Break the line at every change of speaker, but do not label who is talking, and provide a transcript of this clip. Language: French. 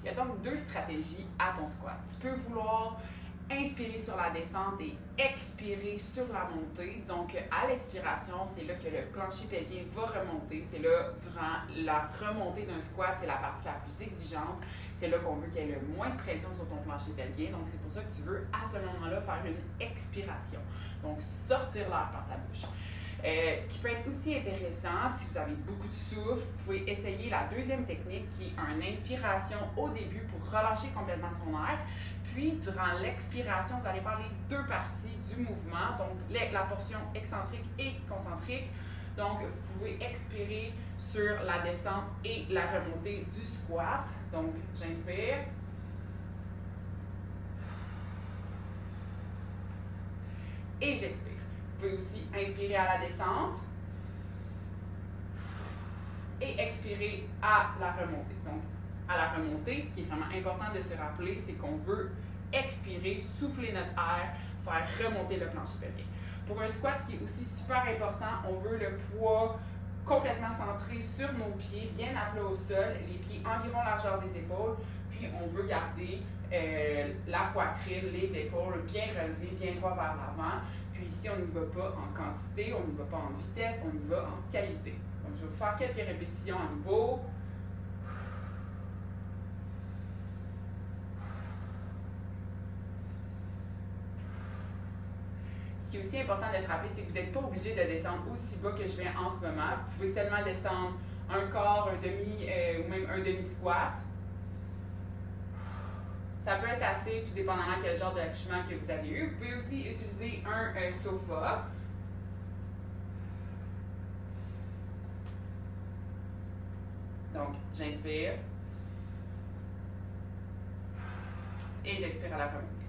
Il y a donc deux stratégies à ton squat. Tu peux vouloir inspirer sur la descente et expirer sur la montée. Donc, à l'expiration, c'est là que le plancher pelvien va remonter. C'est là, durant la remontée d'un squat, c'est la partie la plus exigeante. C'est là qu'on veut qu'il y ait le moins de pression sur ton plancher pelvien. Donc, c'est pour ça que tu veux, à ce moment-là, faire une expiration. Donc, sortir l'air par ta bouche. Ce qui peut être aussi intéressant, si vous avez beaucoup de souffle, vous pouvez essayer la deuxième technique qui est une inspiration au début pour relâcher complètement son air. Puis, durant l'expiration, vous allez faire les deux parties du mouvement, donc la portion excentrique et concentrique. Donc, vous pouvez expirer sur la descente et la remontée du squat. Donc, j'inspire. Et j'expire. Vous pouvez aussi inspirer à la descente et expirer à la remontée. Donc, à la remontée, ce qui est vraiment important de se rappeler, c'est qu'on veut expirer, souffler notre air, faire remonter le plancher pelvien. Pour un squat, ce qui est aussi super important, on veut le poids complètement centré sur nos pieds, bien à plat au sol, les pieds environ largeur des épaules, puis on veut garder la poitrine, les épaules bien relevées, bien droit vers l'avant. Puis ici, on n'y va pas en quantité, on n'y va pas en vitesse, on y va en qualité. Donc, je vais vous faire quelques répétitions à nouveau. Ce qui est aussi important de se rappeler, c'est que vous n'êtes pas obligé de descendre aussi bas que je viens en ce moment. Vous pouvez seulement descendre un quart, un demi ou même un demi-squat. Ça peut être assez, tout dépendamment quel genre d'accouchement que vous avez eu. Vous pouvez aussi utiliser un sofa. Donc, j'inspire. Et j'expire à la remontée.